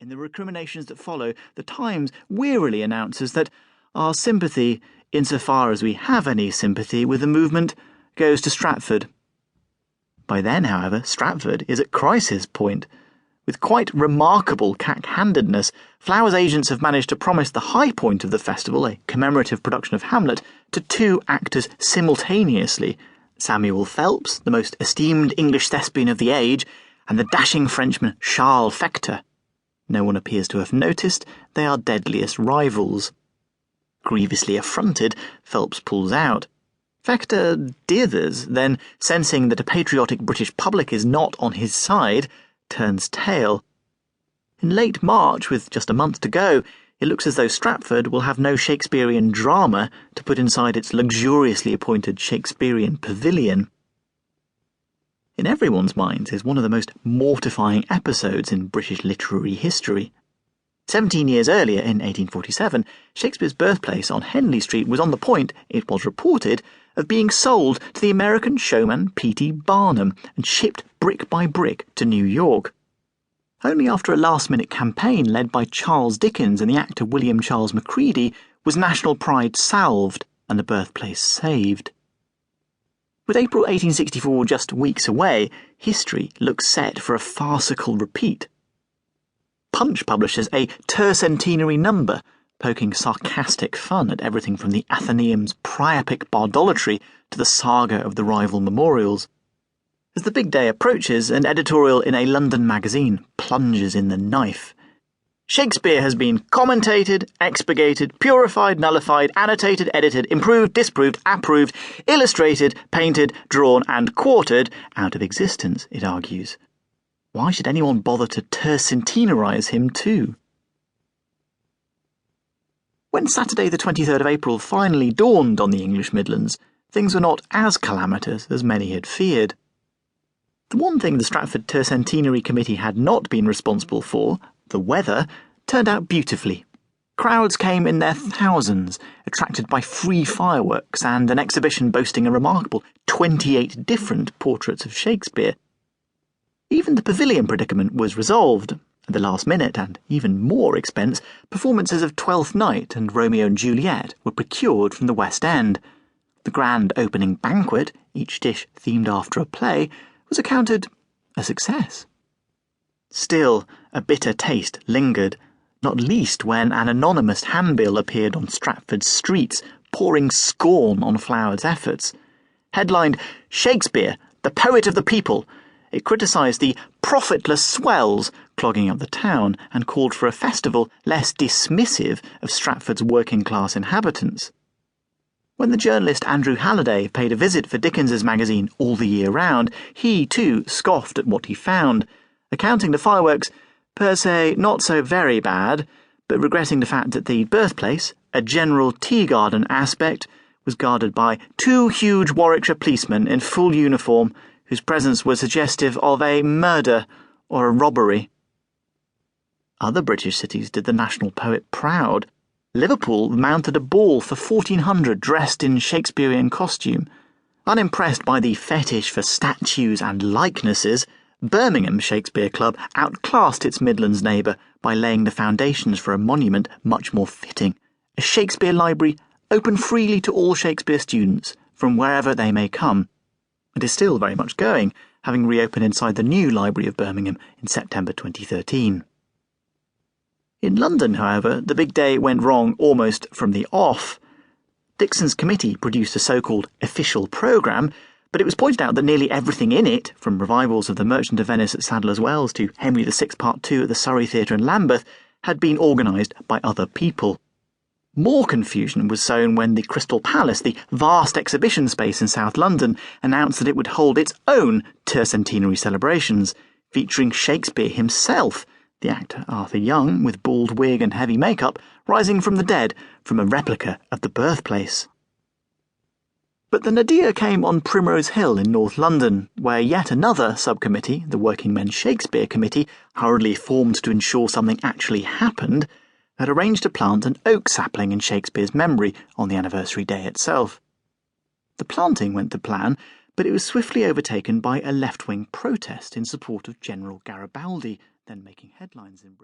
In the recriminations that follow, the Times wearily announces that our sympathy, insofar as we have any sympathy with the movement, goes to Stratford. By then, however, Stratford is at crisis point. With quite remarkable cack-handedness, Flowers' agents have managed to promise the high point of the festival, a commemorative production of Hamlet, to two actors simultaneously: Samuel Phelps, the most esteemed English thespian of the age, and the dashing Frenchman Charles Fector. No one appears to have noticed they are deadliest rivals. Grievously affronted, Phelps pulls out. Fector dithers, then, sensing that a patriotic British public is not on his side, turns tail. In late March, with just a month to go, it looks as though Stratford will have no Shakespearean drama to put inside its luxuriously appointed Shakespearean pavilion. In everyone's minds is one of the most mortifying episodes in British literary history. 17 years earlier, in 1847, Shakespeare's birthplace on Henley Street was on the point, it was reported, of being sold to the American showman P.T. Barnum and shipped brick by brick to New York. Only after a last-minute campaign led by Charles Dickens and the actor William Charles Macready was national pride salved and the birthplace saved. With April 1864 just weeks away, history looks set for a farcical repeat. Punch publishes a tercentenary number, poking sarcastic fun at everything from the Athenaeum's priapic bardolatry to the saga of the rival memorials. As the big day approaches, an editorial in a London magazine plunges in the knife. Shakespeare has been commentated, expurgated, purified, nullified, annotated, edited, improved, disproved, approved, illustrated, painted, drawn, and quartered out of existence, it argues. Why should anyone bother to tercentenarise him too? When Saturday the 23rd of April finally dawned on the English Midlands, things were not as calamitous as many had feared. The one thing the Stratford Tercentenary Committee had not been responsible for, the weather, turned out beautifully. Crowds came in their thousands, attracted by free fireworks and an exhibition boasting a remarkable 28 different portraits of Shakespeare. Even the pavilion predicament was resolved. At the last minute, and even more expense, performances of Twelfth Night and Romeo and Juliet were procured from the West End. The grand opening banquet, each dish themed after a play, was accounted a success. Still, a bitter taste lingered, not least when an anonymous handbill appeared on Stratford's streets, pouring scorn on Flowers' efforts. Headlined, "Shakespeare, the Poet of the People," it criticised the profitless swells clogging up the town and called for a festival less dismissive of Stratford's working-class inhabitants. When the journalist Andrew Halliday paid a visit for Dickens's magazine All the Year Round, he, too, scoffed at what he found, accounting the fireworks, per se, not so very bad, but regretting the fact that the birthplace, a general tea garden aspect, was guarded by two huge Warwickshire policemen in full uniform, whose presence was suggestive of a murder or a robbery. Other British cities did the national poet proud. Liverpool mounted a ball for 1,400 dressed in Shakespearean costume. Unimpressed by the fetish for statues and likenesses, Birmingham's Shakespeare Club outclassed its Midlands neighbour by laying the foundations for a monument much more fitting, a Shakespeare library open freely to all Shakespeare students, from wherever they may come. It is still very much going, having reopened inside the new Library of Birmingham in September 2013. In London, however, the big day went wrong almost from the off. Dickson's committee produced a so-called official programme, but it was pointed out that nearly everything in it, from revivals of The Merchant of Venice at Sadler's Wells to Henry VI Part 2 at the Surrey Theatre in Lambeth, had been organised by other people. More confusion was sown when the Crystal Palace, the vast exhibition space in South London, announced that it would hold its own tercentenary celebrations, featuring Shakespeare himself, the actor Arthur Young, with bald wig and heavy makeup, rising from the dead from a replica of the birthplace. But the nadir came on Primrose Hill in North London, where yet another subcommittee, the Working Men's Shakespeare Committee, hurriedly formed to ensure something actually happened, had arranged to plant an oak sapling in Shakespeare's memory on the anniversary day itself. The planting went to plan, but it was swiftly overtaken by a left-wing protest in support of General Garibaldi, then making headlines in Britain.